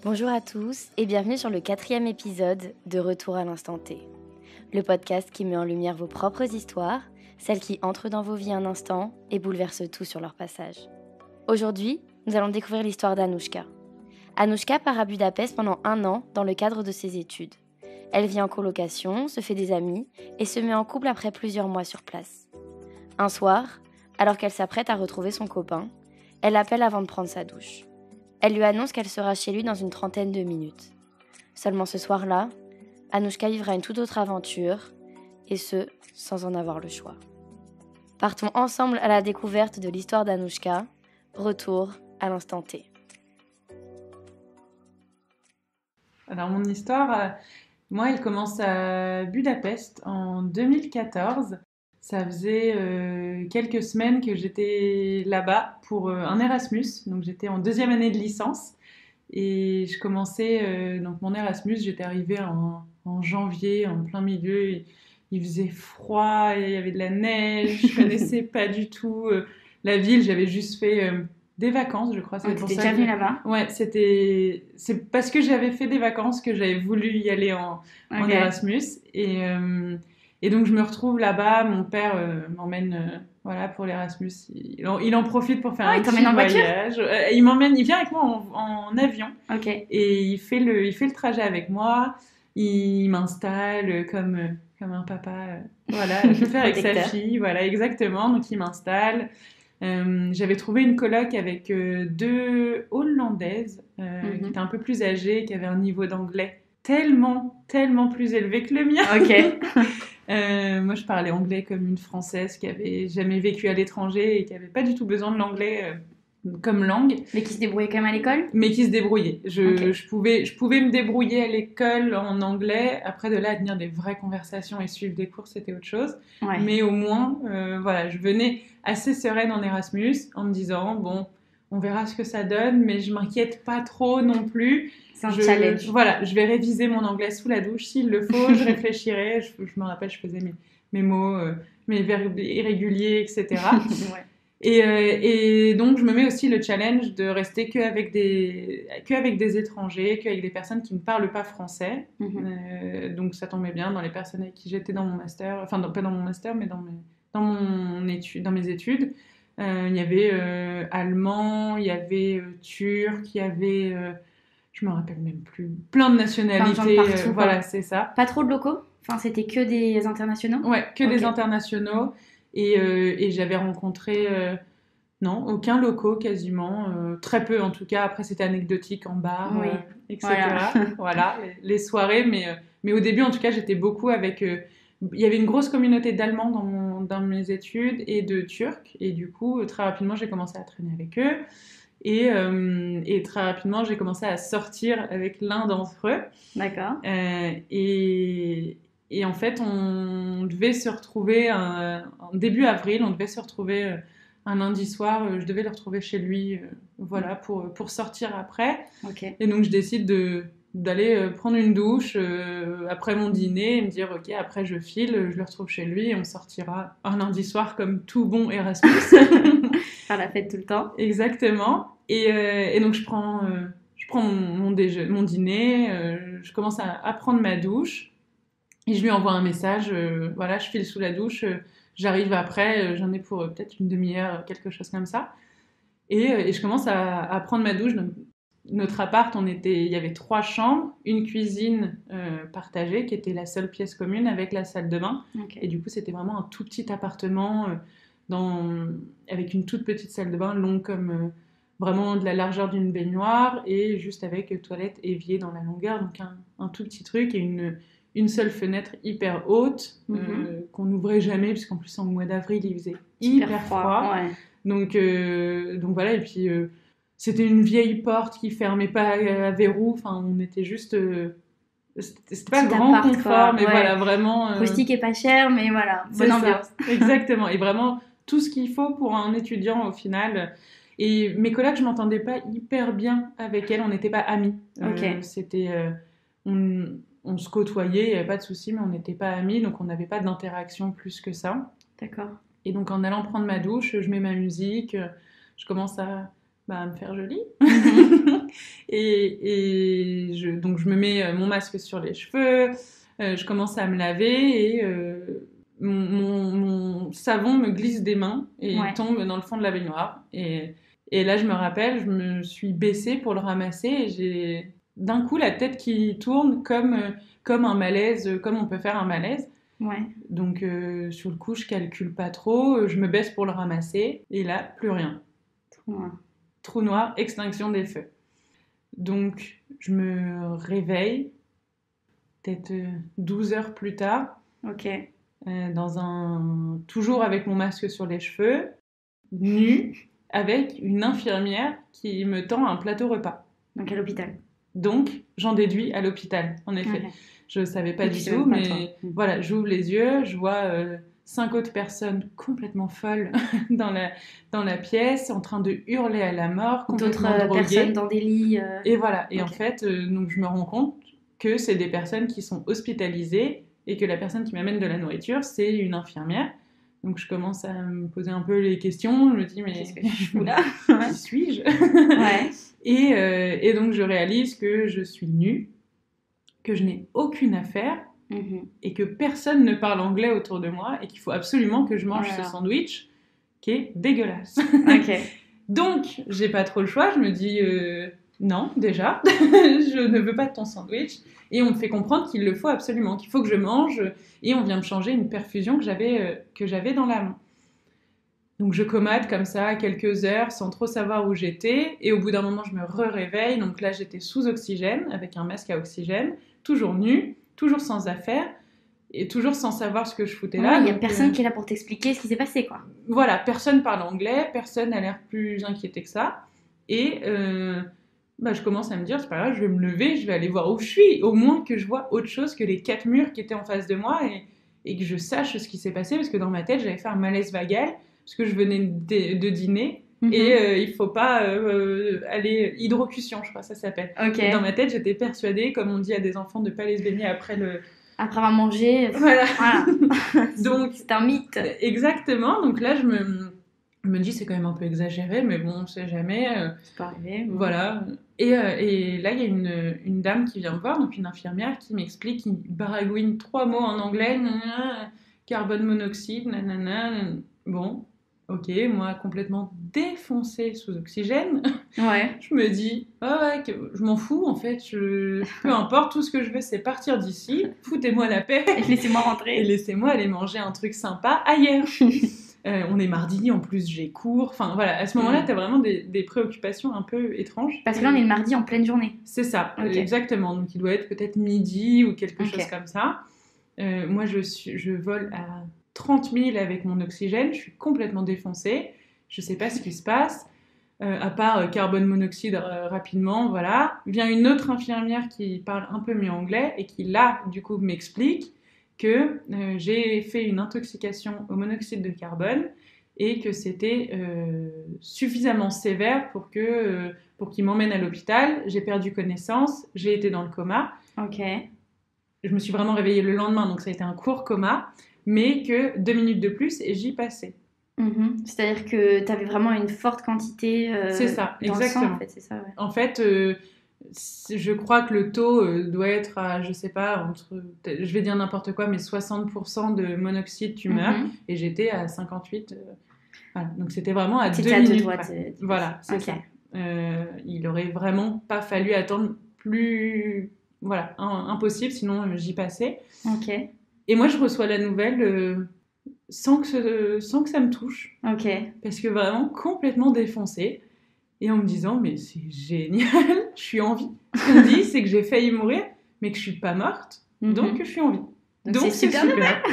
Bonjour à tous et bienvenue sur le 4e épisode de Retour à l'instant T. Le podcast qui met en lumière vos propres histoires, celles qui entrent dans vos vies un instant et bouleversent tout sur leur passage. Aujourd'hui, nous allons découvrir l'histoire d'Anouchka. Anouchka part à Budapest pendant 1 an dans le cadre de ses études. Elle vit en colocation, se fait des amis et se met en couple après plusieurs mois sur place. Un soir, alors qu'elle s'apprête à retrouver son copain, elle l'appelle avant de prendre sa douche. Elle lui annonce qu'elle sera chez lui dans une 30aine de minutes. Seulement ce soir-là, Anouchka vivra une toute autre aventure, et ce, sans en avoir le choix. Partons ensemble à la découverte de l'histoire d'Anouchka. Retour à l'instant T. Alors mon histoire, moi, elle commence à Budapest en 2014. Ça faisait quelques semaines que j'étais là-bas pour un Erasmus. Donc j'étais en 2e année de licence et je commençais donc mon Erasmus. J'étais arrivée en janvier, en plein milieu. Il faisait froid, il y avait de la neige. Je connaissais pas du tout la ville. J'avais juste fait des vacances, je crois. Donc t'étais déjà venue là-bas? Ouais, c'est parce que j'avais fait des vacances que j'avais voulu y aller en Erasmus. Et donc je me retrouve là-bas. Mon père m'emmène voilà, pour l'Erasmus. Il en profite pour faire un petit voyage. Il vient avec moi en avion. Okay. Et il fait le trajet avec moi. Il m'installe comme un papa. Voilà, je faire avec sa fille. Voilà, exactement. Donc il m'installe. J'avais trouvé une coloc avec 2 Hollandaises qui étaient un peu plus âgées, qui avaient un niveau d'anglais tellement plus élevé que le mien. Ok. Moi, je parlais anglais comme une Française qui avait jamais vécu à l'étranger et qui avait pas du tout besoin de l'anglais comme langue. Mais qui se débrouillait quand même à l'école ? Mais qui se débrouillait. Je pouvais me débrouiller à l'école en anglais. Après, de là à tenir des vraies conversations et suivre des cours, c'était autre chose. Ouais. Mais au moins, voilà, je venais assez sereine en Erasmus en me disant, bon, on verra ce que ça donne, mais je m'inquiète pas trop non plus. C'est un challenge. Voilà, je vais réviser mon anglais sous la douche. S'il le faut, je réfléchirai. Je me rappelle, je faisais mes mots, mes verbes irréguliers, etc. Ouais. Et donc, je me mets aussi le challenge de rester qu'avec des étrangers, qu'avec des personnes qui ne parlent pas français. Donc, ça tombait bien dans les personnes avec qui j'étais dans mon master, enfin, pas dans mon master, mais dans mes études. Il y avait allemand, il y avait turc, il y avait, je me rappelle même plus, plein de nationalités. Partout, voilà, c'est ça. Pas trop de locaux ? Enfin, c'était que des internationaux ? Ouais, que des internationaux. Et j'avais rencontré, non, aucun locaux quasiment, très peu en tout cas. Après, c'était anecdotique en bar, oui. etc. Voilà, les soirées. Mais au début, en tout cas, j'étais beaucoup avec... il y avait une grosse communauté d'Allemands dans mes études et de Turcs. Et du coup, très rapidement, j'ai commencé à traîner avec eux. Et très rapidement, j'ai commencé à sortir avec l'un d'entre eux. D'accord. Et en fait, on devait se retrouver en début avril, on devait se retrouver un lundi soir, je devais le retrouver chez lui, voilà, pour sortir après. Okay. Et donc, je décide d'aller prendre une douche après mon dîner et me dire, ok, après je file, je le retrouve chez lui et on sortira un lundi soir comme tout bon Erasmus. Faire la fête tout le temps. Exactement. Et donc, je prends mon dîner, je commence à prendre ma douche. Et je lui envoie un message, voilà, je file sous la douche, j'arrive après, j'en ai pour peut-être une demi-heure, quelque chose comme ça. Et je commence à prendre ma douche. Donc, notre appart, il y avait 3 chambres, une cuisine partagée, qui était la seule pièce commune avec la salle de bain. Okay. Et du coup, c'était vraiment un tout petit appartement avec une toute petite salle de bain, longue comme vraiment de la largeur d'une baignoire, et juste avec toilette, évier dans la longueur. Donc un tout petit truc et une seule fenêtre hyper haute qu'on n'ouvrait jamais, puisqu'en plus en mois d'avril il faisait hyper froid. Ouais. Donc voilà, et puis c'était une vieille porte qui fermait pas à verrou, enfin on était juste c'était pas grand confort, mais voilà, vraiment rustique et pas cher, mais voilà, bonne ambiance. Exactement, et vraiment tout ce qu'il faut pour un étudiant au final. Et mes collègues, je m'entendais pas hyper bien avec elles, on n'était pas amies. C'était on se côtoyait, il n'y avait pas de souci, mais on n'était pas amis, donc on n'avait pas d'interaction plus que ça. D'accord. Et donc en allant prendre ma douche, je mets ma musique, je commence à me faire jolie. Mhm. Donc je me mets mon masque sur les cheveux, je commence à me laver et mon savon me glisse des mains et Ouais. tombe dans le fond de la baignoire. Et là, je me rappelle, je me suis baissée pour le ramasser et j'ai d'un coup la tête qui tourne comme un malaise, comme on peut faire un malaise. Ouais. Donc sur le coup, je calcule pas trop, je me baisse pour le ramasser et là, plus rien. Ouais. Trou noir, extinction des feux. Donc je me réveille, peut-être 12 heures plus tard, Ok. toujours avec mon masque sur les cheveux, nue, avec une infirmière qui me tend un plateau repas. Donc à l'hôpital. Donc j'en déduis à l'hôpital, en effet. Ouais. Je savais pas Oui, du tu sais tout, même pas, mais toi. voilà, j'ouvre les yeux, je vois 5 autres personnes complètement folles dans la pièce, en train de hurler à la mort, complètement D'autres droguées. personnes dans des lits. Et voilà, et Ok. en fait, donc je me rends compte que c'est des personnes qui sont hospitalisées et que la personne qui m'amène de la nourriture, c'est une infirmière. Donc je commence à me poser un peu les questions, je me dis mais Qu'est-ce que je fous là? qui suis-je? Ouais. Et donc je réalise que je suis nue, que je n'ai aucune affaire Mhm. et que personne ne parle anglais autour de moi et qu'il faut absolument que je mange Voilà. ce sandwich qui est dégueulasse. Ok. Donc, j'ai pas trop le choix, je me dis non, déjà, je ne veux pas de ton sandwich. Et on me fait comprendre qu'il le faut absolument, qu'il faut que je mange, et on vient me changer une perfusion que j'avais dans la main. Donc je comate comme ça quelques heures sans trop savoir où j'étais, et au bout d'un moment je me réveille, donc là j'étais sous oxygène, avec un masque à oxygène, toujours nue, toujours sans affaires, et toujours sans savoir ce que je foutais là. Il n'y a donc, personne qui est là pour t'expliquer ce qui s'est passé, quoi. Voilà, personne parle anglais, personne n'a l'air plus inquiété que ça. Et je commence à me dire, c'est pas grave, je vais me lever, je vais aller voir où je suis. Au moins que je vois autre chose que les 4 murs qui étaient en face de moi et que je sache ce qui s'est passé. Parce que dans ma tête, j'avais fait un malaise vagal, parce que je venais de dîner. Mhm. Et il faut pas aller... Hydrocution, je crois, ça s'appelle. Ok. Et dans ma tête, j'étais persuadée, comme on dit à des enfants, de pas aller se baigner après le... Après avoir mangé. Voilà. Donc, c'est un mythe. Exactement, donc là je me dis c'est quand même un peu exagéré, mais bon, on sait jamais. C'est pas arrivé. Voilà. Et là il y a une dame qui vient me voir, donc une infirmière qui m'explique, qui baragouine 3 mots en anglais, nanana, carbone monoxyde, nanana. Bon, ok, moi complètement défoncée sous oxygène. Ouais. Je me dis, ouais, je m'en fous en fait, peu importe, tout ce que je veux c'est partir d'ici, foutez-moi la paix. Et laissez-moi Et rentrer. laissez-moi aller manger un truc sympa ailleurs. On est mardi, en plus j'ai cours. Enfin voilà, à ce moment-là, t'as vraiment des préoccupations un peu étranges. Parce que là, on est le mardi en pleine journée. C'est ça, Ok. exactement. Donc il doit être peut-être midi ou quelque Ok. chose comme ça. Moi, je vole à 30 000 avec mon oxygène, je suis complètement défoncée. Je sais pas ce qui se passe. À part carbone monoxyde rapidement, voilà. Vient une autre infirmière qui parle un peu mieux anglais et qui là, du coup, m'explique que j'ai fait une intoxication au monoxyde de carbone et que c'était suffisamment sévère pour qu'il m'emmène à l'hôpital. J'ai perdu connaissance, j'ai été dans le coma. Ok. Je me suis vraiment réveillée le lendemain, donc ça a été un court coma, mais que 2 minutes de plus et j'y passais. Mhm. C'est-à-dire que tu avais vraiment une forte quantité C'est ça, dans exactement. le sang, en fait, c'est ça, ouais. En fait, je crois que le taux doit être à, je sais pas, je vais dire n'importe quoi, mais 60% de monoxyde, tu meurs, Mhm. et j'étais à 58. Voilà. Donc c'était vraiment à 2 T'étais à 2 minutes doigts près. de- Voilà, c'est Ok. ça. Il aurait vraiment pas fallu attendre plus... Voilà, impossible, sinon j'y passais. Ok. Et moi, je reçois la nouvelle sans que ça me touche, Ok. parce que vraiment complètement défoncée. Et en me disant, mais c'est génial, je suis en vie. Ce qu'on me dit, c'est que j'ai failli mourir, mais que je suis pas morte, Mhm. donc je suis en vie. Donc c'est super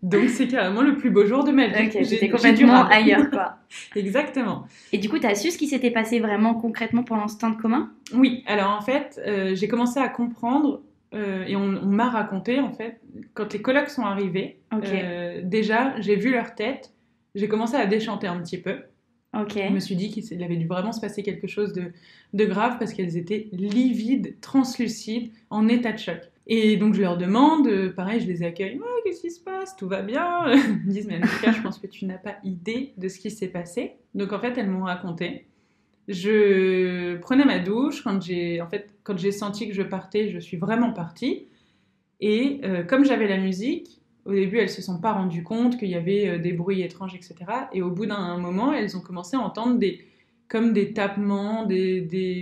Donc c'est carrément le plus beau jour de ma vie. Ok, J'ai j'étais du complètement râle. ailleurs, quoi. Exactement. Et du coup, t'as su ce qui s'était passé vraiment concrètement pendant ce temps de coma? Oui, alors en fait, j'ai commencé à comprendre, et on m'a raconté, en fait, quand les colocs sont arrivés, Ok. déjà, j'ai vu leur tête, j'ai commencé à déchanter un petit peu. Ok. Je me suis dit qu'il avait dû vraiment se passer quelque chose de grave parce qu'elles étaient livides, translucides, en état de choc. Et donc je leur demande, pareil, je les accueille, oh, qu'est-ce qui se passe? Tout va bien? Ils me disent, mais Annika, je pense que tu n'as pas idée de ce qui s'est passé. Donc en fait, elles m'ont raconté Je prenais ma douche. Quand j'ai senti que je partais, je suis vraiment partie. Et comme j'avais la musique, au début, elles ne se sont pas rendues compte qu'il y avait des bruits étranges, etc. Et au bout d'un moment, elles ont commencé à entendre comme des tapements,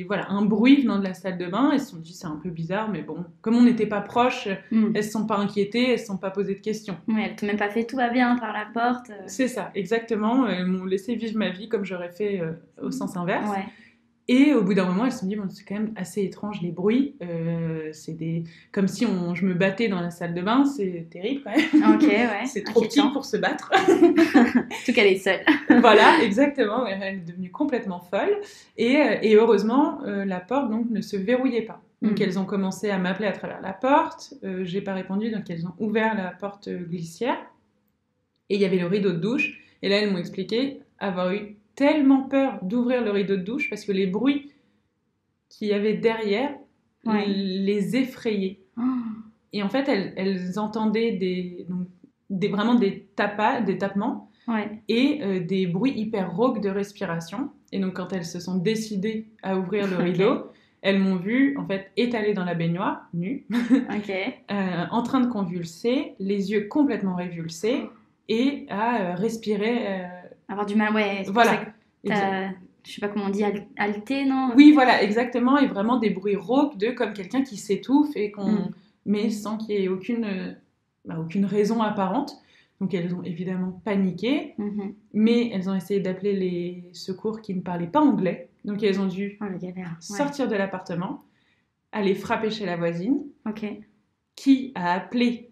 voilà, un bruit venant de la salle de bain. Elles se sont dit, c'est un peu bizarre, mais bon, comme on n'était pas proches, elles ne se sont pas inquiétées, elles ne se sont pas posées de questions. Oui, elles t'ont même pas fait tout va bien par la porte. C'est ça, exactement. Elles m'ont laissé vivre ma vie comme j'aurais fait au sens inverse. Ouais. Et au bout d'un moment, elles se sont dit, bon, c'est quand même assez étrange les bruits. Comme si je me battais dans la salle de bain, c'est terrible quand même. Ok, ouais. C'est trop petit pour se battre. Surtout qu'elle est seule. Voilà, exactement. Elle est devenue complètement folle. Et heureusement, la porte donc, ne se verrouillait pas. Donc elles ont commencé à m'appeler à travers la porte. J'ai pas répondu, donc elles ont ouvert la porte glissière. Et il y avait le rideau de douche. Et là, elles m'ont expliqué avoir eu tellement peur d'ouvrir le rideau de douche parce que les bruits qu'il y avait derrière les effrayaient. Oh. Et en fait, elles entendaient vraiment des tapements et des bruits hyper rauques de respiration. Et donc, quand elles se sont décidées à ouvrir le rideau, elles m'ont vue en fait étalée dans la baignoire, nue, en train de convulser, les yeux complètement révulsés et à respirer. Avoir du mal, ouais. Voilà. Je sais pas comment on dit, halté, non? Oui, voilà, exactement. Et vraiment des bruits rauques comme quelqu'un qui s'étouffe et mais sans qu'il y ait aucune raison apparente. Donc elles ont évidemment paniqué, mais elles ont essayé d'appeler les secours qui ne parlaient pas anglais. Donc elles ont dû sortir de l'appartement, aller frapper chez la voisine, qui a appelé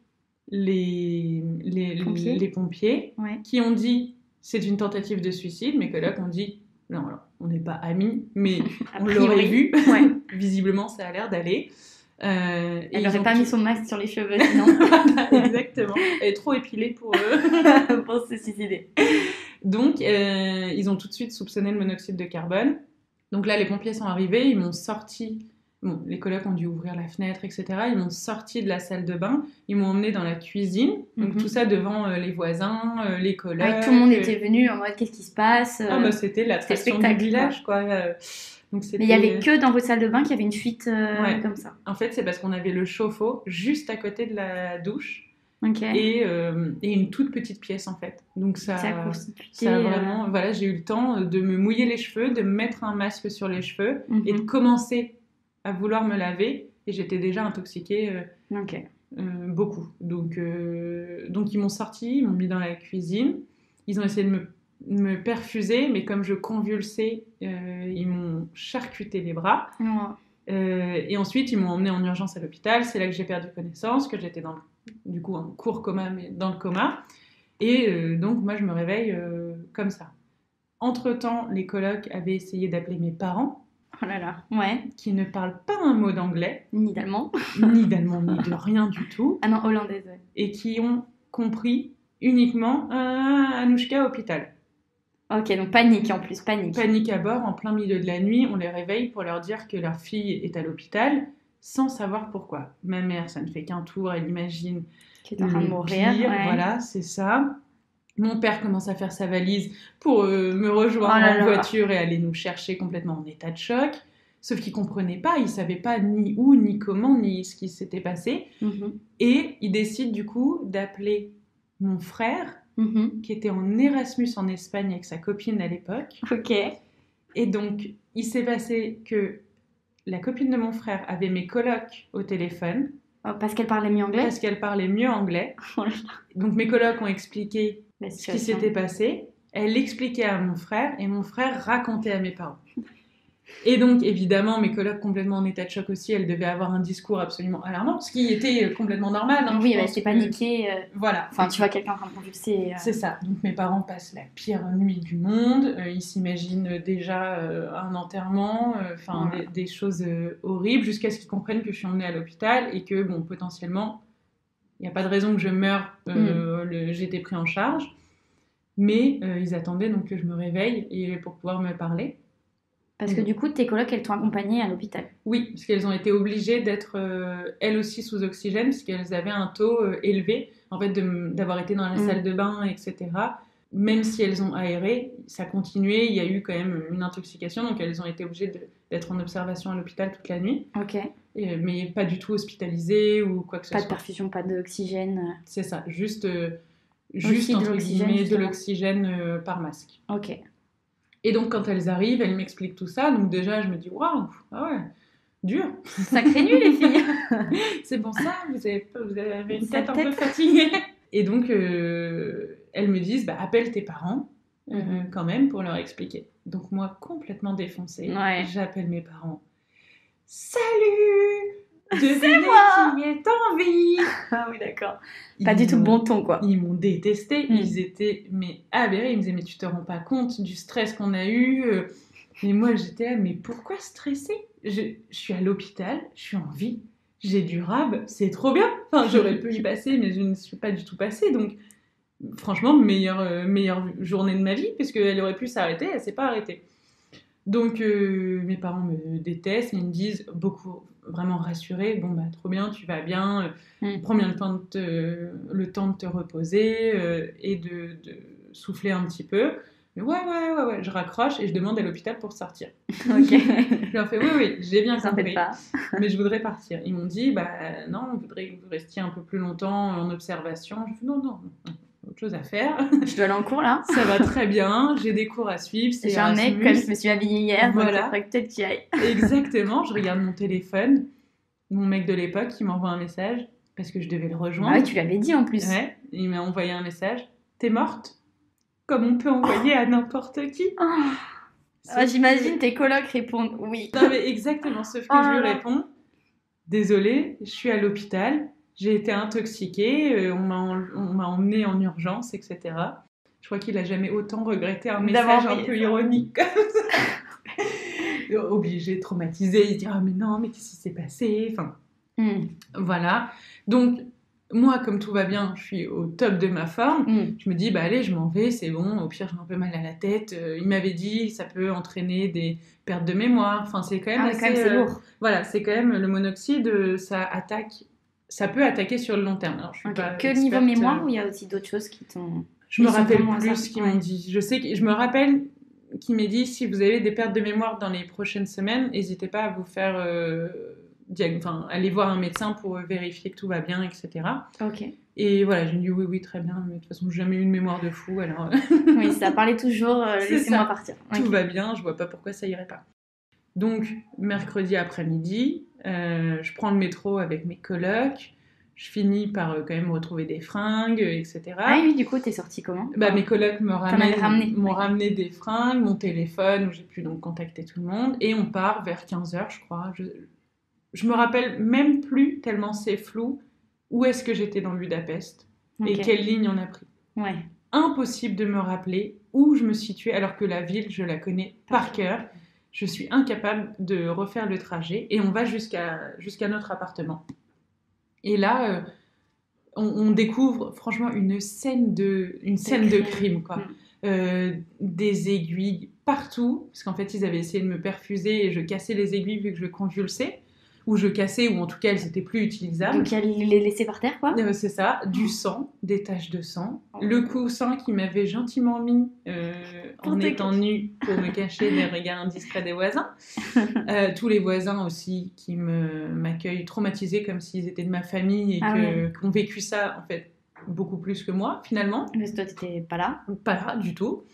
les pompiers qui ont dit c'est une tentative de suicide. Mes colocs ont dit non, alors, on n'est pas amis, mais on l'aurait vu. Visiblement, ça a l'air d'aller. Elle n'aurait pas mis son masque sur les cheveux, sinon. Exactement. Elle est trop épilée pour se suicider. Donc, ils ont tout de suite soupçonné le monoxyde de carbone. Donc là, les pompiers sont arrivés, ils m'ont sorti. Bon, les colocs ont dû ouvrir la fenêtre, etc. Ils m'ont sorti de la salle de bain, ils m'ont emmenée dans la cuisine. Donc tout ça devant les voisins, les colocs. Tout le monde était venu en mode qu'est-ce qui se passe. C'était l'attraction du village, quoi. Donc, mais il n'y avait que dans votre salle de bain qu'il y avait une fuite comme ça. En fait, c'est parce qu'on avait le chauffe-eau juste à côté de la douche. Et une toute petite pièce, en fait. Donc ça a vraiment... Voilà, j'ai eu le temps de me mouiller les cheveux, de me mettre un masque sur les cheveux et de commencer à vouloir me laver, et j'étais déjà intoxiquée beaucoup. Donc ils m'ont sortie, ils m'ont mis dans la cuisine, ils ont essayé de me perfuser, mais comme je convulsais, ils m'ont charcuté les bras. Et ensuite, ils m'ont emmenée en urgence à l'hôpital. C'est là que j'ai perdu connaissance, que j'étais du coup en court coma, mais dans le coma. Et donc, moi, je me réveille comme ça. Entre-temps, les colocs avaient essayé d'appeler mes parents, qui ne parlent pas un mot d'anglais. Ni d'allemand. Ni d'allemand, ni de rien du tout. Ah non, hollandaise. Et qui ont compris uniquement Anouchka hôpital. Ok, donc panique en plus, panique. Panique à bord, en plein milieu de la nuit, on les réveille pour leur dire que leur fille est à l'hôpital, sans savoir pourquoi. Ma mère, ça ne fait qu'un tour, elle imagine qu'elle est en train de mourir. Voilà, c'est ça. Mon père commence à faire sa valise pour me rejoindre en voiture et aller nous chercher complètement en état de choc. Sauf qu'il ne comprenait pas, il ne savait pas ni où, ni comment, ni ce qui s'était passé. Et il décide du coup d'appeler mon frère, qui était en Erasmus en Espagne avec sa copine à l'époque. Et donc, il s'est passé que la copine de mon frère avait mes colocs au téléphone. Parce qu'elle parlait mieux anglais. Parce qu'elle parlait mieux anglais. Donc, mes colocs ont expliqué ce qui s'était passé. Elle l'expliquait à mon frère et mon frère racontait à mes parents. Et donc, évidemment, mes colocs complètement en état de choc aussi, elles devaient avoir un discours absolument alarmant, ce qui était complètement normal. Hein, oui, c'est paniqué. Voilà. Enfin, tu vois quelqu'un en train de convulser. C'est ça. Donc, mes parents passent la pire nuit du monde. Ils s'imaginent déjà un enterrement, des choses horribles, jusqu'à ce qu'ils comprennent que je suis emmenée à l'hôpital et que, bon, potentiellement, il n'y a pas de raison que je meure. J'étais pris en charge. Mais ils attendaient donc que je me réveille pour pouvoir me parler. Parce que du coup, tes colocs, elles t'ont accompagnée à l'hôpital. Oui, parce qu'elles ont été obligées d'être, elles aussi, sous oxygène, parce qu'elles avaient un taux élevé, en fait, d'avoir été dans la salle de bain, etc. même si elles ont aéré, ça continuait, il y a eu quand même une intoxication, donc elles ont été obligées d'être en observation à l'hôpital toute la nuit. Ok. Mais pas du tout hospitalisées ou quoi que ce soit. Pas de perfusion, pas d'oxygène. C'est ça, juste Aussi entre guillemets de l'oxygène par masque. Ok. Et donc quand elles arrivent, elles m'expliquent tout ça, donc déjà je me dis waouh, ah ouais, dur. Sacré nul les filles. C'est pour ça, vous avez une tête un peu fatiguée. Et donc elles me disent appelle tes parents quand même pour leur expliquer. Donc moi complètement défoncée, j'appelle mes parents. Salut! C'est moi! Qui est en vie! Ah oui, d'accord. Pas du tout bon ton, quoi. Ils m'ont détesté. Ils étaient aberrés. Ils me disaient, mais tu te rends pas compte du stress qu'on a eu. Et moi, j'étais là, mais pourquoi stresser? Je suis à l'hôpital, je suis en vie, j'ai du rab, c'est trop bien. Enfin, j'aurais pu y passer, mais je ne suis pas du tout passée. Donc, franchement, meilleure journée de ma vie, puisqu'elle aurait pu s'arrêter, elle s'est pas arrêtée. Donc mes parents me détestent, ils me disent beaucoup, vraiment rassurés, bon trop bien, tu vas bien, prends bien le temps de te reposer et de souffler un petit peu. Mais ouais, je raccroche et je demande à l'hôpital pour sortir. Ok. Je leur fais oui, j'ai bien compris, pas. mais je voudrais partir. Ils m'ont dit non, on voudrait que vous restiez un peu plus longtemps en observation. Je fais non. Autre chose à faire. Je dois aller en cours là. Ça va très bien, j'ai des cours à suivre. J'ai un mec, comme je me suis habillée hier, donc il faudrait peut-être qu'il y aille. Exactement, je regarde mon téléphone, mon mec de l'époque qui m'envoie un message parce que je devais le rejoindre. Ah oui, tu l'avais dit en plus. Ouais, il m'a envoyé un message. T'es morte? Comme on peut envoyer à n'importe qui. J'imagine tes colocs répondent oui. Non mais exactement, sauf que je lui réponds désolée, je suis à l'hôpital. J'ai été intoxiquée, on m'a emmenée en urgence, etc. Je crois qu'il n'a jamais autant regretté un message un peu ironique comme ça. Obligé, traumatisé, il se dit « Ah mais non, mais qu'est-ce qui s'est passé ?» Enfin, voilà. Donc, moi, comme tout va bien, je suis au top de ma forme. Je me dis « Allez, je m'en vais, c'est bon. Au pire, j'ai un peu mal à la tête. Il m'avait dit ça peut entraîner des pertes de mémoire. Enfin, c'est quand même assez... quand même, c'est lourd. Voilà, c'est quand même le monoxyde, ça peut attaquer sur le long terme. Alors, je suis pas que niveau mémoire ou il y a aussi d'autres choses qui t'ont... Je me rappelle plus ce qu'ils m'ont dit. Je me rappelle qu'il m'a dit si vous avez des pertes de mémoire dans les prochaines semaines, n'hésitez pas à vous faire aller voir un médecin pour vérifier que tout va bien, etc. Ok. Et voilà, j'ai dit oui, très bien, mais de toute façon, j'ai jamais eu une mémoire de fou, alors... Oui, ça parlait toujours, laissez-moi partir. Tout va bien, je vois pas pourquoi ça irait pas. Donc, mercredi après-midi, je prends le métro avec mes colocs, je finis par quand même retrouver des fringues, etc. Ah oui, du coup, t'es sortie comment? Mes colocs m'ont ramené des fringues, mon téléphone, où j'ai pu donc contacter tout le monde, et on part vers 15h, je crois. Je me rappelle même plus, tellement c'est flou, où est-ce que j'étais dans Budapest et quelle ligne on a pris. Ouais. Impossible de me rappeler où je me situais, alors que la ville, je la connais par cœur. Je suis incapable de refaire le trajet, et on va jusqu'à notre appartement. Et là, on découvre franchement une scène de crime, quoi. Des aiguilles partout, parce qu'en fait, ils avaient essayé de me perfuser et je cassais les aiguilles vu que je convulsais, ou je cassais, ou en tout cas, elles n'étaient plus utilisables. Donc, elle les laissait par terre, quoi. C'est ça, du sang, des taches de sang. Le coussin qui m'avait gentiment mis en étant nue pour me cacher des regards indiscrets des voisins. Tous les voisins aussi qui m'accueillent traumatisés comme s'ils étaient de ma famille et qui ont vécu ça, en fait, beaucoup plus que moi, finalement. Mais toi, t'étais pas là? Pas là, du tout.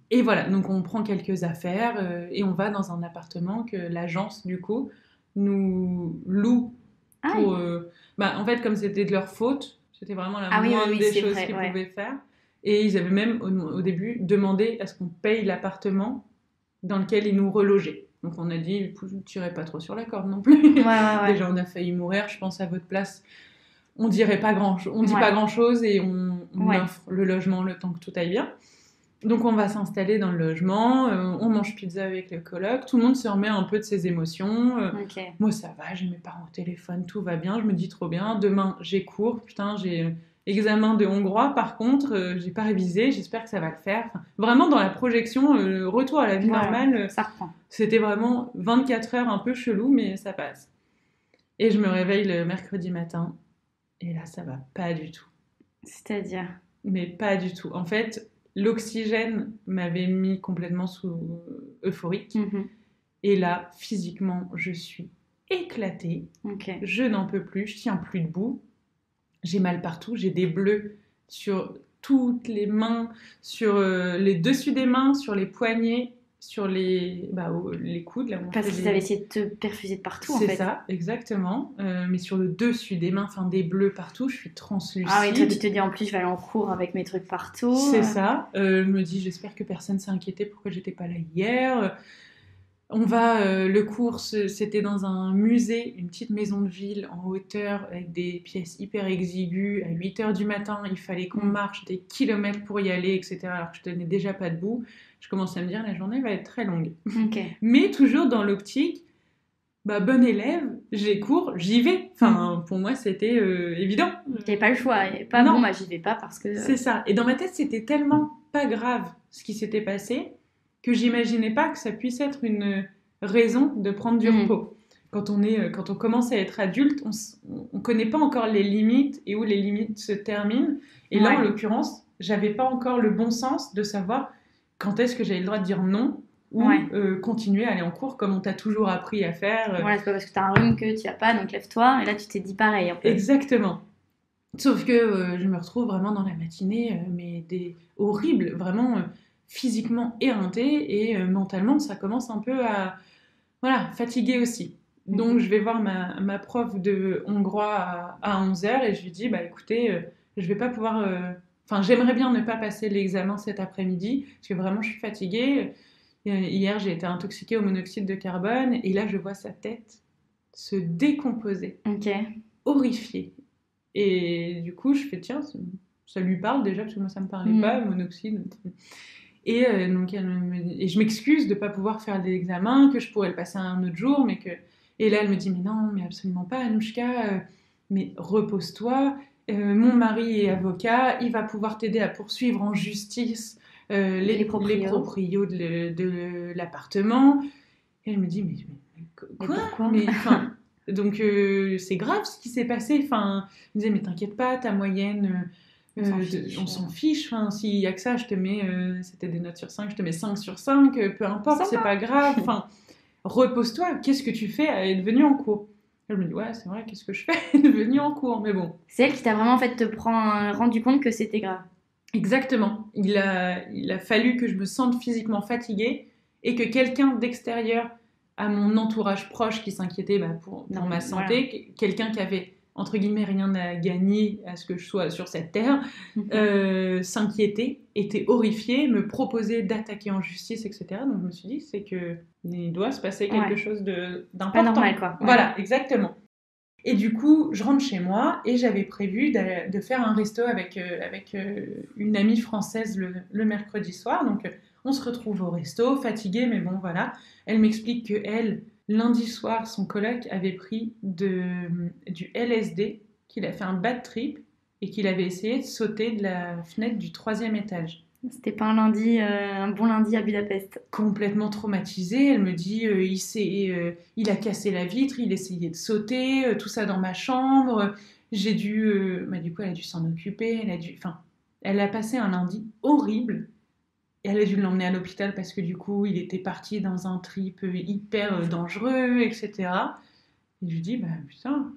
Et voilà, donc on prend quelques affaires et on va dans un appartement que l'agence, du coup, nous loue. En fait, comme c'était de leur faute, c'était vraiment la moindre des choses qu'ils pouvaient faire. Et ils avaient même, au début, demandé à ce qu'on paye l'appartement dans lequel ils nous relogeaient. Donc on a dit, ne tirez pas trop sur la corde non plus. Déjà, on a failli mourir, je pense à votre place. On dirait pas grand-chose, on dit pas grand-chose et on offre le logement le temps que tout aille bien. Donc on va s'installer dans le logement, on mange pizza avec le coloc, tout le monde se remet un peu de ses émotions. Moi ça va, j'ai mes parents au téléphone, tout va bien, je me dis trop bien. Demain j'ai cours, j'ai examen de hongrois, par contre j'ai pas révisé, j'espère que ça va le faire. Enfin, vraiment dans la projection, retour à la vie normale, ça reprend. C'était vraiment 24 heures un peu chelou, mais ça passe. Et je me réveille le mercredi matin, et là ça va pas du tout. C'est-à-dire mais pas du tout. En fait, l'oxygène m'avait mis complètement sous euphorique. Et là, physiquement, je suis éclatée. Je n'en peux plus, je tiens plus debout. J'ai mal partout, j'ai des bleus sur toutes les mains, sur les dessus des mains, sur les poignets, sur les coudes. Là, parce qu'ils avaient essayé de te perfuser de partout, en fait. C'est ça, exactement. Mais sur le dessus des mains, enfin des bleus partout, je suis translucide. Ah oui, toi tu te dis en plus je vais aller en cours avec mes trucs partout. C'est ça. Je me dis j'espère que personne s'est inquiété pourquoi j'étais pas là hier. Le cours, c'était dans un musée, une petite maison de ville en hauteur avec des pièces hyper exiguës. À 8h du matin, il fallait qu'on marche des kilomètres pour y aller, etc. Alors que je tenais déjà pas debout. Je commençais à me dire la journée va être très longue. Mais toujours dans l'optique, bonne élève, j'ai cours, j'y vais. Enfin, pour moi, c'était évident. T'avais pas le choix. Et pas j'y vais pas parce que... C'est ça. Et dans ma tête, c'était tellement pas grave ce qui s'était passé que j'imaginais pas que ça puisse être une raison de prendre du repos. Quand on commence à être adulte, on connaît pas encore les limites et où les limites se terminent. Et là, en l'occurrence, j'avais pas encore le bon sens de savoir quand est-ce que j'avais le droit de dire non ou continuer à aller en cours comme on t'a toujours appris à faire. C'est pas parce que t'as un rhume que tu as pas, donc lève-toi. Et là, tu t'es dit pareil. Un peu. Exactement. Sauf que je me retrouve vraiment dans la matinée, horrible, vraiment... physiquement éreintée et mentalement ça commence un peu à fatiguer aussi. Donc je vais voir ma prof de hongrois à 11h et je lui dis écoutez, je vais pas pouvoir j'aimerais bien ne pas passer l'examen cet après-midi parce que vraiment je suis fatiguée. Hier j'ai été intoxiquée au monoxyde de carbone et là je vois sa tête se décomposer, horrifiée. Et du coup je fais tiens, ça lui parle déjà parce que moi ça me parlait pas, le monoxyde. Et donc et je m'excuse de ne pas pouvoir faire l'examen, que je pourrais le passer un autre jour, et là elle me dit mais non, mais absolument pas Anouchka, mais repose-toi, mon mari est avocat, il va pouvoir t'aider à poursuivre en justice les proprios de l'appartement. Et elle me dit mais quoi mais donc c'est grave ce qui s'est passé. Elle me disait mais t'inquiète pas, ta moyenne... on s'en fiche, s'il y a que ça, je te mets, c'était des notes sur 5, je te mets 5 sur 5, peu importe, c'est pas grave, repose-toi, qu'est-ce que tu fais à être venue en cours? Elle me dit, ouais, c'est vrai, qu'est-ce que je fais à être venue en cours, mais bon. C'est elle qui t'a vraiment fait rendu compte que c'était grave. Exactement, il a fallu que je me sente physiquement fatiguée et que quelqu'un d'extérieur à mon entourage proche qui s'inquiétait pour ma santé, quelqu'un qui avait entre guillemets rien à gagner à ce que je sois sur cette terre, s'inquiéter, était horrifié, me proposait d'attaquer en justice, etc. Donc je me suis dit, c'est qu'il doit se passer quelque chose d'important. Pas normal, quoi. Voilà, exactement. Et du coup, je rentre chez moi et j'avais prévu de faire un resto avec une amie française le mercredi soir. Donc on se retrouve au resto, fatiguée, mais bon, voilà. Elle m'explique qu'elle... Lundi soir, son coloc avait pris du LSD, qu'il a fait un bad trip et qu'il avait essayé de sauter de la fenêtre du 3e étage. C'était pas un bon lundi à Budapest. Complètement traumatisée, elle me dit il a cassé la vitre, il essayait de sauter, tout ça dans ma chambre. J'ai dû, du coup, elle a dû s'en occuper, elle a passé un lundi horrible. Et elle a dû l'emmener à l'hôpital parce que du coup, il était parti dans un trip hyper dangereux, etc. Et je lui dis, putain,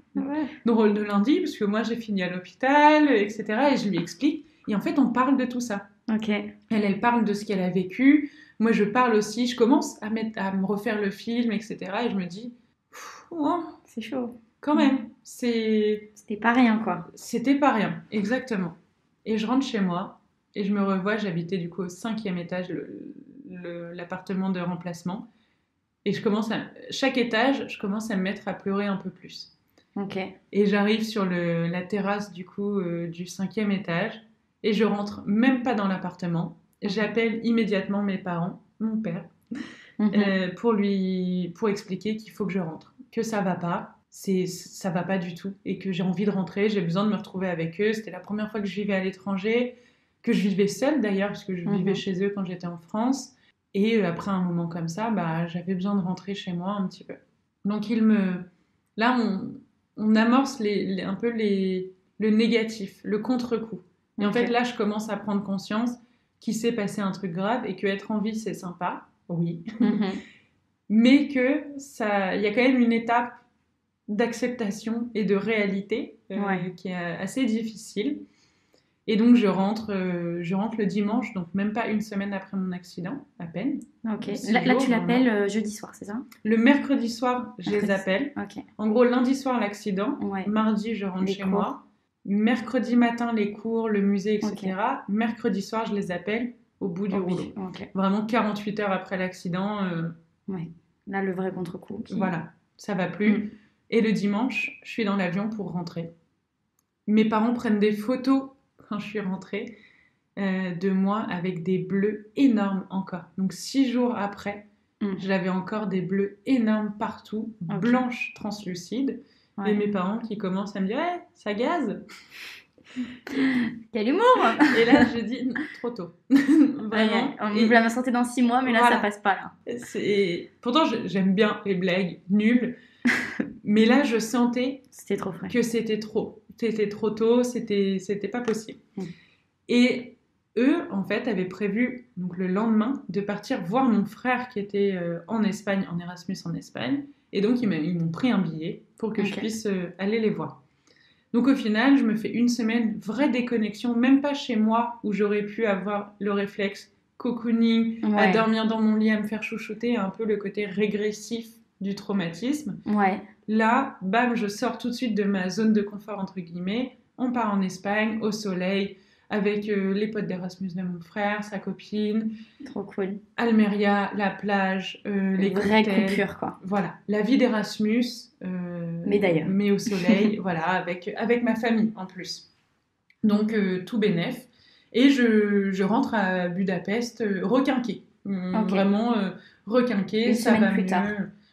drôle de lundi, parce que moi, j'ai fini à l'hôpital, etc. Et je lui explique. Et en fait, on parle de tout ça. Elle parle de ce qu'elle a vécu. Moi, je parle aussi. Je commence à me refaire le film, etc. Et je me dis, c'est chaud. Quand même. C'était pas rien, quoi. C'était pas rien, exactement. Et je rentre chez moi. Et je me revois, j'habitais du coup au 5e étage, l'appartement de remplacement. Et chaque étage, je commence à me mettre à pleurer un peu plus. Et j'arrive sur la terrasse du coup du 5e étage. Et je rentre même pas dans l'appartement. J'appelle immédiatement mes parents, mon père, pour expliquer qu'il faut que je rentre. Que ça va pas. Ça va pas du tout. Et que j'ai envie de rentrer, j'ai besoin de me retrouver avec eux. C'était la première fois que je vivais à l'étranger. Que je vivais seule d'ailleurs, parce que je vivais chez eux quand j'étais en France. Et après un moment comme ça, j'avais besoin de rentrer chez moi un petit peu. Donc là, on amorce un peu le négatif, le contre-coup. Et en fait, là, je commence à prendre conscience qu'il s'est passé un truc grave et qu'être en vie, c'est sympa, oui. Mais qu'il y a quand même une étape d'acceptation et de réalité qui est assez difficile. Et donc, je rentre le dimanche, donc même pas une semaine après mon accident, à peine. Ok. Là, tu l'appelles jeudi soir, c'est ça? Le mercredi soir, je les appelle. Okay. En gros, lundi soir, l'accident. Mardi, je rentre chez moi. Mercredi matin, les cours, le musée, etc. Mercredi soir, je les appelle au bout du rouleau. Vraiment 48 heures après l'accident. Là, le vrai contre-coup. Voilà, ça va plus. Et le dimanche, je suis dans l'avion pour rentrer. Mes parents prennent des photos quand je suis rentrée de moi avec des bleus énormes encore. Donc 6 jours après, j'avais encore des bleus énormes partout, blanches, translucides. Et mes parents qui commencent à me dire hey, « ça gaze !» Quel humour. Et là, je dis « trop tôt ». Vraiment. On vous la sortir dans 6 mois, mais là, ça passe pas. Là. Pourtant, j'aime bien les blagues nulles. Mais là, je sentais que c'était trop. C'était trop tôt, c'était pas possible. Et eux, en fait, avaient prévu donc, le lendemain de partir voir mon frère qui était en Espagne, en Erasmus en Espagne. Et donc, ils m'ont pris un billet pour que je puisse aller les voir. Donc, au final, je me fais une semaine vraie déconnexion, même pas chez moi, où j'aurais pu avoir le réflexe cocooning, à dormir dans mon lit, à me faire chouchouter, un peu le côté régressif du traumatisme. Là, bam, je sors tout de suite de ma zone de confort, entre guillemets. On part en Espagne, au soleil, avec les potes d'Erasmus de mon frère, sa copine. Trop cool. Almeria, la plage, les vraie cocktails. coupure, quoi. Voilà, la vie d'Erasmus. Mais d'ailleurs. Mais au soleil, voilà, avec ma famille en plus. Donc, tout bénef. Et je rentre à Budapest requinquée. Vraiment requinquée. Une ça semaine va plus mieux. tard.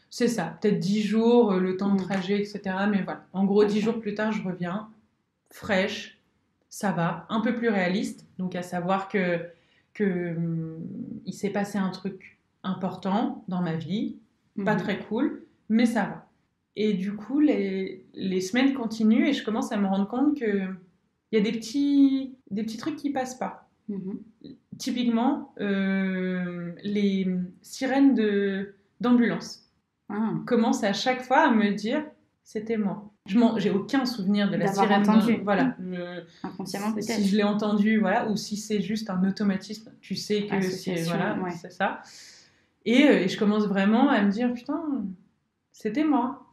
C'est ça, peut-être 10 jours, le temps de trajet, etc. Mais voilà, en gros, 10 jours plus tard, je reviens, fraîche, ça va, un peu plus réaliste. Donc, à savoir que il s'est passé un truc important dans ma vie, pas très cool, mais ça va. Et du coup, les semaines continuent et je commence à me rendre compte qu'il y a des petits trucs qui passent pas. Typiquement, les sirènes d'ambulance. Commence à chaque fois à me dire c'était moi. J'ai aucun souvenir de la sirène. Entendu. Voilà. Inconsciemment peut-être. Si je l'ai entendu, voilà, ou si c'est juste un automatisme, tu sais que c'est ça. Et je commence vraiment à me dire putain, c'était moi.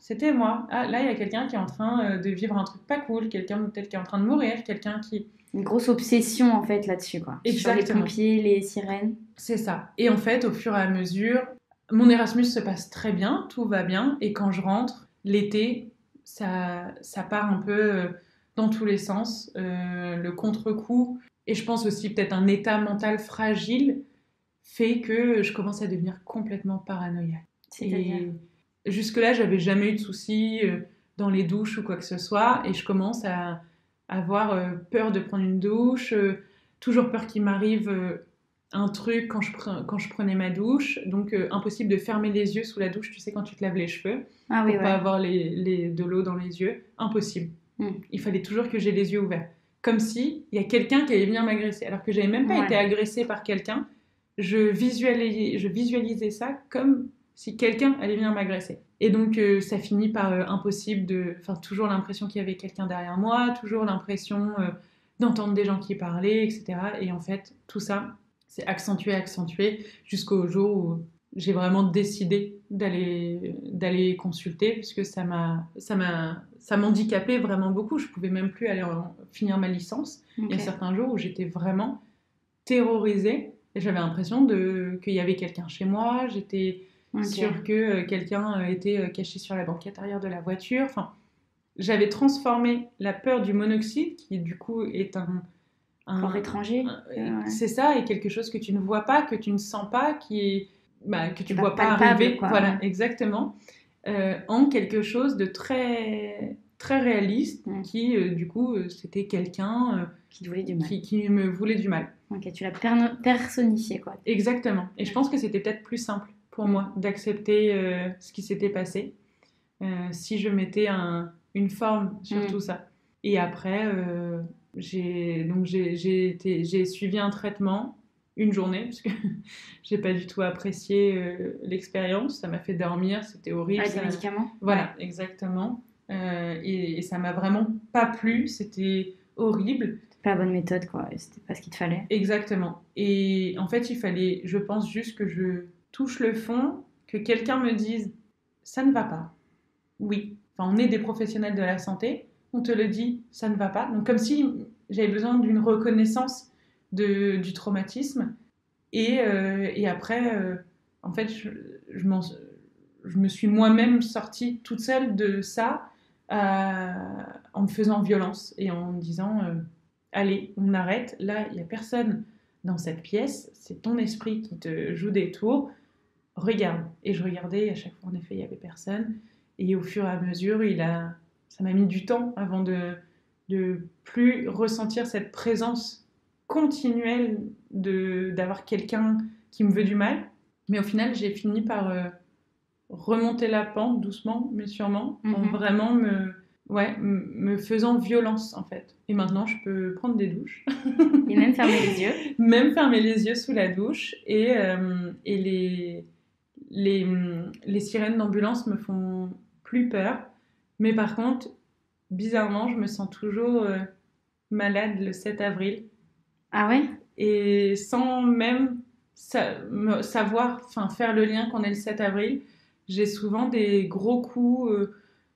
Ah, là, il y a quelqu'un qui est en train de vivre un truc pas cool, quelqu'un peut-être qui est en train de mourir, quelqu'un qui... Une grosse obsession en fait là-dessus, quoi. Exactement. Sur les pompiers, les sirènes. C'est ça. Et en fait, au fur et à mesure, mon Erasmus se passe très bien, tout va bien. Et quand je rentre, l'été, ça part un peu dans tous les sens. Le contre-coup, et je pense aussi peut-être un état mental fragile, fait que je commence à devenir complètement paranoïaque. C'est-à-dire jusque-là, j'avais jamais eu de soucis dans les douches ou quoi que ce soit. Et je commence à avoir peur de prendre une douche, toujours peur qu'il m'arrive... un truc quand je prenais ma douche, donc impossible de fermer les yeux sous la douche, tu sais, quand tu te laves les cheveux, pour pas avoir de l'eau dans les yeux, impossible. Il fallait toujours que j'ai les yeux ouverts, comme si il y a quelqu'un qui allait venir m'agresser, alors que j'avais même pas été agressée par quelqu'un, je visualisais ça comme si quelqu'un allait venir m'agresser. Et donc ça finit par impossible toujours l'impression qu'il y avait quelqu'un derrière moi, toujours l'impression d'entendre des gens qui parlaient, etc. Et en fait, tout ça, c'est accentué jusqu'au jour où j'ai vraiment décidé d'aller consulter, puisque ça m'handicapait vraiment beaucoup. Je pouvais même plus aller finir ma licence. Il y a certains jours où j'étais vraiment terrorisée et j'avais l'impression qu'il y avait quelqu'un chez moi. J'étais sûre que quelqu'un était caché sur la banquette arrière de la voiture. Enfin, j'avais transformé la peur du monoxyde, qui du coup est un corps étranger. C'est ça, et quelque chose que tu ne vois pas, que tu ne sens pas, que tu ne vois pas palpable, arriver. Quoi, voilà, exactement. En quelque chose de très, très réaliste, qui, du coup, c'était quelqu'un qui te voulait du mal. Qui me voulait du mal. Ok, tu l'as personnifié, quoi. Exactement. Et je pense que c'était peut-être plus simple pour moi d'accepter ce qui s'était passé, si je mettais une forme sur tout ça. Et après... J'ai suivi un traitement une journée parce que j'ai pas du tout apprécié l'expérience. Ça m'a fait dormir, c'était horrible. Des médicaments. Voilà, exactement. Et ça m'a vraiment pas plu. C'était horrible. Pas la bonne méthode, quoi. C'était pas ce qu'il te fallait. Exactement. Et en fait, il fallait, je pense, juste que je touche le fond, que quelqu'un me dise ça ne va pas. Oui. Enfin, on est des professionnels de la santé. On te le dit, ça ne va pas. Donc, comme si j'avais besoin d'une reconnaissance du traumatisme. Et après, en fait, je me suis moi-même sortie toute seule de ça en me faisant violence et en me disant allez, on arrête. Là, il n'y a personne dans cette pièce. C'est ton esprit qui te joue des tours. Regarde. Et je regardais. Et à chaque fois, en effet, il n'y avait personne. Et au fur et à mesure, ça m'a mis du temps avant de plus ressentir cette présence continuelle d'avoir quelqu'un qui me veut du mal. Mais au final, j'ai fini par remonter la pente doucement, mais sûrement, en vraiment me faisant violence, en fait. Et maintenant, je peux prendre des douches. Et même fermer les yeux. Même fermer les yeux sous la douche. Et les sirènes d'ambulance me font plus peur. Mais par contre, bizarrement, je me sens toujours malade le 7 avril. Ah ouais? Et sans même savoir, faire le lien qu'on est le 7 avril, j'ai souvent des gros coups,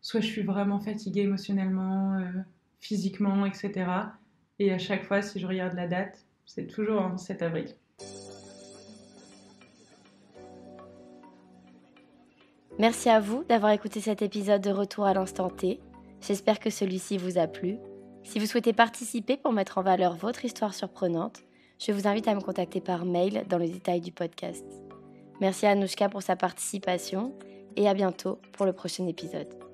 soit je suis vraiment fatiguée émotionnellement, physiquement, etc. Et à chaque fois, si je regarde la date, c'est toujours un 7 avril. Merci à vous d'avoir écouté cet épisode de Retour à l'instant T. J'espère que celui-ci vous a plu. Si vous souhaitez participer pour mettre en valeur votre histoire surprenante, je vous invite à me contacter par mail dans le détail du podcast. Merci à Anouchka pour sa participation et à bientôt pour le prochain épisode.